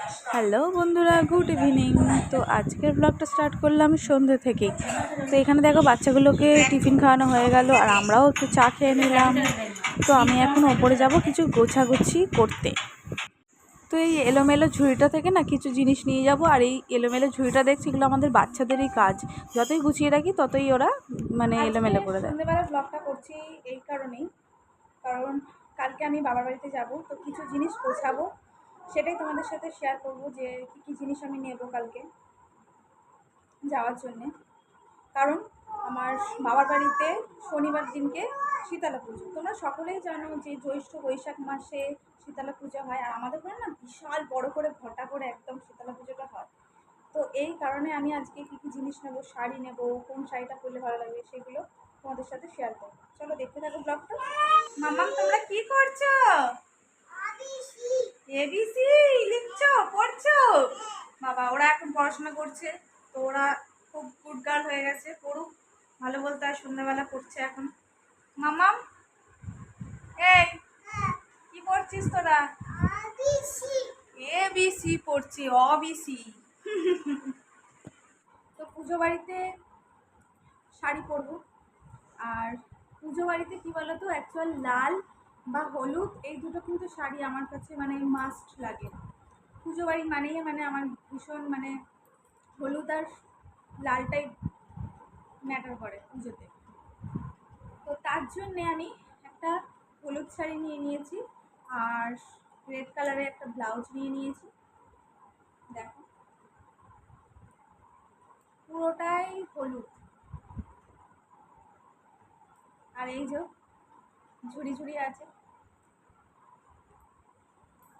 Hello বন্ধুরা, good evening. তো আজকের ব্লগটা স্টার্ট করলাম সন্ধ্যে থেকে। তো এখানে দেখো বাচ্চাগুলোকে টিফিন খাওয়ানো হয়ে গেল, আর আমরাও একটু চা খেয়ে নিলাম। তো আমি এখন ওপরে যাব কিছু গোছাগুছি করতে। তো এই এলোমেলো ঝুড়িটা থেকে না কিছু জিনিস নিয়ে যাব, আর এই এলোমেলো ঝুড়িটা দেখছি এগুলো আমাদের বাচ্চাদেরই কাজ। যতই গুছিয়ে রাখি ততই ওরা মানে এলোমেলো করে দেয়। সন্ধ্যেবেলা ব্লগটা করছি এই কারণেই, কারণ কালকে আমি বাবার বাড়িতে যাব, তো কিছু জিনিস গোছাবো, সেটাই তোমাদের সাথে শেয়ার করব যে কী কী জিনিস আমি নেব কালকে যাওয়ার জন্যে। কারণ আমার বাবার বাড়িতে শনিবার দিনকে শীতলা পুজো। তোমরা সকলেই জানো যে জ্যৈষ্ঠ বৈশাখ মাসে শীতলা পুজো হয়, আর আমাদের ওখানে না বিশাল বড় করে ঘটা করে একদম শীতলা পুজোটা হয়। তো এই কারণে আমি আজকে কী কী জিনিস নেবো, শাড়ি নেব, কোন শাড়িটা পরলে ভালো লাগবে সেগুলো তোমাদের সাথে শেয়ার করবো। চলো দেখতে থাকো ব্লগটা। মাম্মাম তোমরা কি করছো? এবিসি লিখছো, পড়ছো? বাবা ওরা এখন পড়াশোনা করছে, তো ওরা খুব গুড গার্ল হয়ে গেছে, পড়ুক, ভালো বলতে হয়। সন্ধ্যাবেলা পড়ছে এখন। মাম্মাম এই কি পড়ছিস তোরা? এবিসি পড়ছি, অবিসি। তো পুজো বাড়িতে শাড়ি পরবো, আর পুজো বাড়িতে কী বলো তো, অ্যাকচুয়াল লাল বা হলুদ এই দুটো কিন্তু শাড়ি আমার কাছে মানে মাস্ট লাগে। পুজো বাড়ি মানেই মানে আমার ভীষণ মানে হলুদ আর লালটাই ম্যাটার করে পুজোতে। তো তার জন্যে আমি একটা হলুদ শাড়ি নিয়ে নিয়েছি, আর রেড কালারের একটা ব্লাউজ নিয়ে নিয়েছি। দেখো পুরোটাই হলুদ, আর এই যে ঝুড়ি ঝুড়ি আছে,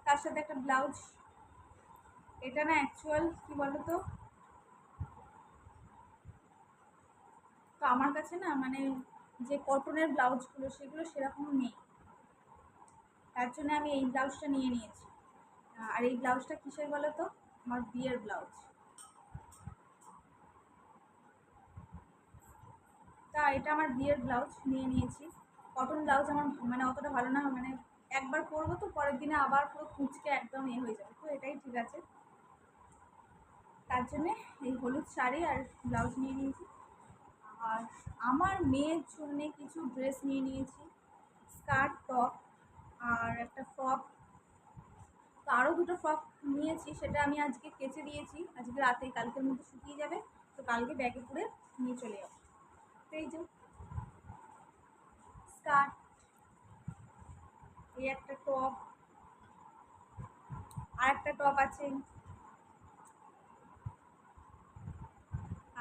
তার সাথে একটা ব্লাউজ। এটা না অ্যাকচুয়াল কী বলো তো, তো আমার কাছে না মানে যে কটনের ব্লাউজগুলো সেগুলো সেরকম নেই, তার জন্য আমি এই ব্লাউজটা নিয়ে নিয়েছি। আর এই ব্লাউজটা কিসের বলো তো, আমার বিয়ের ব্লাউজ। তা এটা আমার বিয়ের ব্লাউজ নিয়ে নিয়েছি। কটন ব্লাউজ আমার মানে অতটা ভালো না, মানে একবার পরবো তো পরের দিনে আবার পুরো কুঁচকে একদম হয়ে যাবে, তো এটাই ঠিক আছে। তার জন্যে এই হলুদ শাড়ি আর ব্লাউজ নিয়ে নিয়েছি। আর আমার মেয়ের জন্যে কিছু ড্রেস নিয়ে নিয়েছি, স্কার্ট, টপ আর একটা ফ্রক। তো আরও দুটো ফ্রক নিয়েছি, সেটা আমি আজকে কেচে দিয়েছি, আজকে রাতে, কালকের মধ্যে শুকিয়ে যাবে। তো কালকে ব্যাগে করে নিয়ে চলে যাবো। তো এই যে স্কার্ট, এই একটা টপ, আর একটা টপ আছে,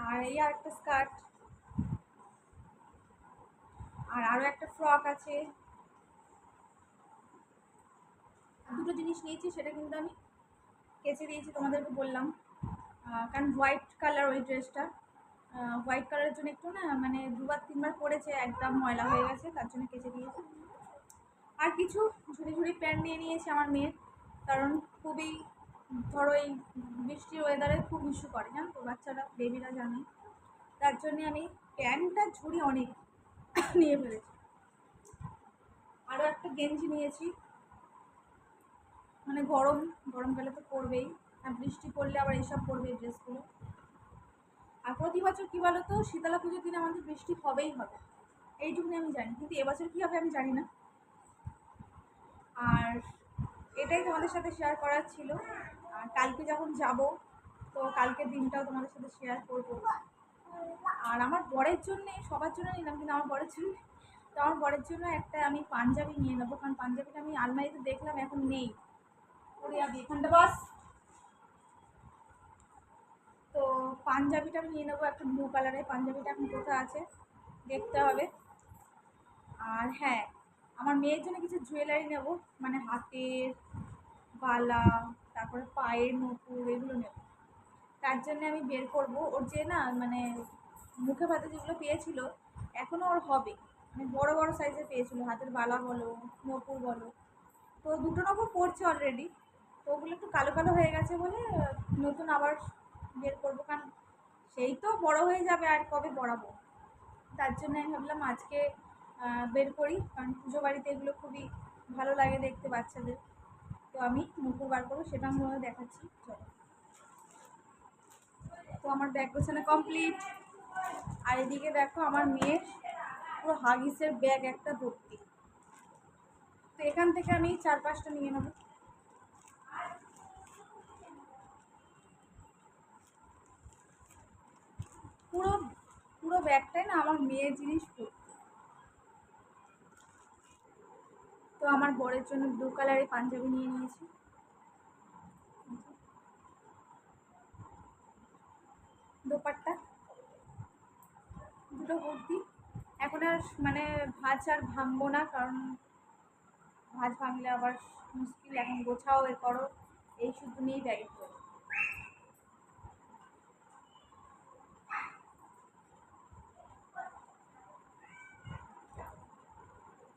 আর এই আর একটা স্কার্ট, আর আরও একটা ফ্রক আছে। দুটো জিনিস নিয়েছি, সেটা কিন্তু আমি কেচে দিয়েছি, তোমাদেরকে বললাম। কারণ হোয়াইট কালার ওই ড্রেসটা, হোয়াইট কালারের জন্য একটু না মানে দুবার তিনবার পরেছে, একদম ময়লা হয়ে গেছে, তার জন্য কেচে দিয়েছি। আর কিছু ঝুড়ি ঝুড়ি প্যান্ট নিয়ে নিয়েছি আমার মেয়ের, কারণ খুবই ধরো এই বৃষ্টির ওয়েদারে খুব ইস্যু করে, জানো তো বাচ্চারা, বেবিরা জানে। তার জন্যে আমি প্যান্টটা ঝুড়ি অনেক নিয়ে ফেলেছি। আরও একটা গেঞ্জি নিয়েছি, মানে গরমকালে তো পরবেই, আর বৃষ্টি পড়লে আবার এইসব পরবে এই ড্রেসগুলো। আর প্রতি বছর কী বলো তো, শীতলা পুজোর দিন আমাদের বৃষ্টি হবেই হবে, এইটুকুনি আমি জানি, কিন্তু এবছর কী হবে আমি জানি না। আর এটাই তোমাদের সাথে শেয়ার করার ছিল। আর কালকে যখন যাব, তো কালকের দিনটাও তোমাদের সাথে শেয়ার করব। আর আমার বরের জন্যে, সবার জন্য নিলাম কিন্তু আমার বরের জন্য, তো আমার বরের জন্য একটা আমি পাঞ্জাবি নিয়ে নেবো, কারণ পাঞ্জাবিটা আমি আলমারিতে দেখলাম এখন নেই। ওরে আবি এখানটা বাস। তো পাঞ্জাবিটা আমি নিয়ে নেবো, একটা ব্লু কালারের পাঞ্জাবিটা এখন কোথায় আছে দেখতে হবে। আর হ্যাঁ, আমার মেয়ের জন্য কিছু জুয়েলারি নেব, মানে হাতের বালা, তারপরে পায়ের নূপুর, এগুলো নেব। তার জন্য আমি বের করব, ওর যে না মানে মুখে ভাতে যেগুলো পেয়েছিল এখনও ওর হবে, মানে বড় বড় সাইজের পেয়েছিল, হাতের বালা বলো, নূপুর বলো। তো দুটো নূপুর পড়ছে অলরেডি, তো ওগুলো একটু কালো কালো হয়ে গেছে বলে নতুন আবার বের করবো, কারণ সেই তো বড় হয়ে যাবে আর কবে পড়াবো। তার জন্য আমি ভাবলাম আজকে বের করি, কারণ পুজো বাড়িতে এগুলো খুবই ভালো লাগে দেখতে বাচ্চাদের। তো আমি নূপুর বার করবো, সেটা আমি তোমাদের দেখাচ্ছি। চলো। তো আমার ব্যাগ গোছানো কমপ্লিট। আর এদিকে দেখো আমার মেয়ের পুরো হাগিসের ব্যাগ একটা ভর্তি। তো এখান থেকে আমি 4-5টা নিয়ে নেবো। পুরো পুরো ব্যাগটাই না আমার মেয়ের জিনিস ভর্তি। তো আমার বরের জন্য ব্লু কালারের পাঞ্জাবি নিয়ে নিয়েছি, দোপাট্টা, দুটো কুর্তি। এখন আর মানে ভাঁজ আর ভাঙবো না, কারণ ভাঁজ ভাঙলে আবার মুশকিল। এখন গোছাও এ করো, এই শুধু নিয়েই ব্যাগে করো।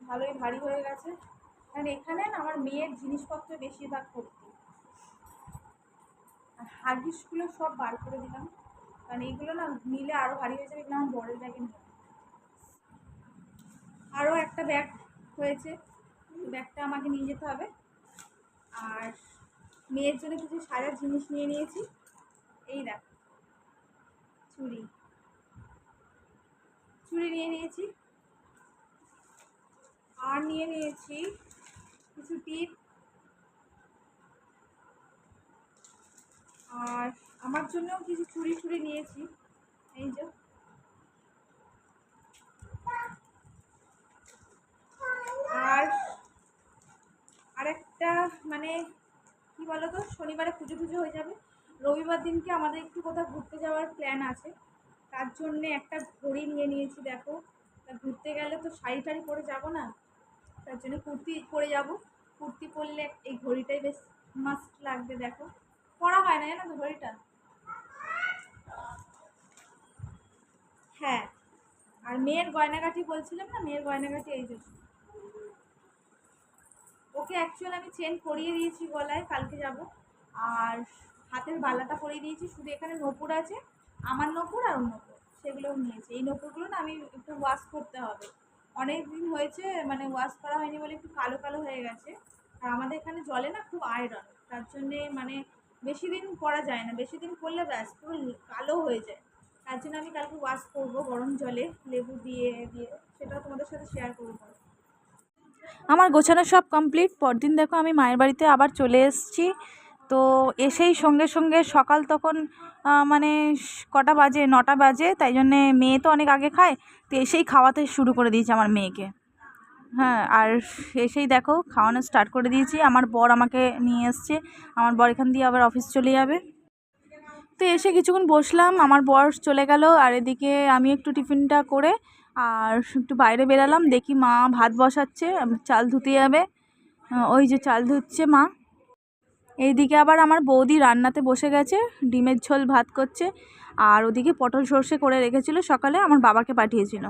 ভালোই ভারী হয়ে গেছে, কারণ এখানে না আমার মেয়ের জিনিসপত্র বেশিরভাগ ভর্তি। আর হাগিসগুলো সব বার করে দিলাম, কারণ এইগুলো না নিলে আরও ভারী হয়ে যাবে। এগুলো আমার বড়ের ব্যাগে নেই। আরও একটা ব্যাগ হয়েছে, ব্যাগটা আমাকে নিয়ে যেতে হবে। আর মেয়ের জন্য কিছু সাজার জিনিস নিয়ে নিয়েছি। এই দেখ, চুড়ি নিয়ে নিয়েছি। আর নিয়ে নিয়েছি কিছু টিপ। আর আমার জন্যও কিছু চুড়ি নিয়েছি, এই যে। আর আরেকটা মানে কি বলতো, শনিবারে পুজো হয়ে যাবে, রবিবার দিনকে আমাদের একটু কোথাও ঘুরতে যাওয়ার প্ল্যান আছে। তার জন্যে একটা ঘড়ি নিয়ে নিয়েছি। দেখো, ঘুরতে গেলে তো শাড়ি টাড়ি পরে যাবো না, তার জন্য কুর্তি পরে যাব। কুর্তি পরলে এই ঘড়িটাই বেশ মাস্ট লাগবে। দেখো, পরা হয় না জানো তো ঘড়িটা। হ্যাঁ, আর মেয়ের গয়নাগাটি বলছিলাম না, মেয়ের গয়নাগাটি এই যে। ওকে অ্যাকচুয়ালি আমি চেন পরিয়ে দিয়েছি গলায়, কালকে যাব। আর হাতের বালাটা পরিয়ে দিয়েছি, শুধু এখানে নপুর আছে, আমার নপুর আর ওর নপুর, সেগুলোও নিয়েছি। এই নপুরগুলো না আমি একটু ওয়াশ করতে হবে, অনেক দিন হয়েছে মানে ওয়াশ করা হয়নি বলে একটু কালো কালো হয়ে গেছে। আর আমাদের এখানে জলে না খুব আয়রন, তার জন্যে মানে বেশি দিন পরা যায় না, বেশি দিন পরলে ব্যাস পুরো কালো হয়ে যায়। তার জন্য আমি কালকে ওয়াশ করবো গরম জলে লেবু দিয়ে দিয়ে, সেটাও তোমাদের সাথে শেয়ার করবো। আমার গোছানো সব কমপ্লিট। পরদিন দেখো আমি মায়ের বাড়িতে আবার চলে এসেছি। তো এসেই সঙ্গে সঙ্গে সকাল তখন মানে কটা বাজে, 9টা বাজে, তাই জন্যে মেয়ে তো অনেক আগে খায়, তো এসেই খাওয়াতে শুরু করে দিয়েছে আমার মেয়েকে। হ্যাঁ, আর এসেই দেখো খাওয়ানো স্টার্ট করে দিয়েছি। আমার বর আমাকে নিয়ে এসছে, আমার বর এখান দিয়ে আবার অফিস চলে যাবে। তো এসে কিছুক্ষণ বসলাম, আমার বর চলে গেল। আর এদিকে আমি একটু টিফিনটা করে আর একটু বাইরে বেরালাম, দেখি মা ভাত বসাচ্ছে, চাল ধুতে যাবে। ওই যে চাল ধুচ্ছে মা। এইদিকে আবার আমার বৌদি রান্নাতে বসে গেছে, ডিমের ঝোল ভাত করছে। আর ওদিকে পটল সর্ষে করে রেখেছিল, সকালে আমার বাবাকে পাঠিয়েছিল।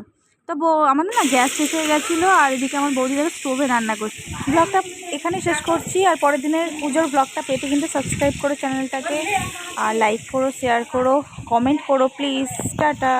তো আমাদের না গ্যাস শেষ হয়ে গেছিলো, আর এদিকে আমার বৌদি দেখো স্টোভে রান্না করছে। ব্লগটা এখানে শেষ করছি। আর পরের দিনের পুজোর ব্লগটা পেতে কিন্তু সাবস্ক্রাইব করো চ্যানেলটাকে, আর লাইক করো, শেয়ার করো, কমেন্ট করো প্লিজ। টাটা।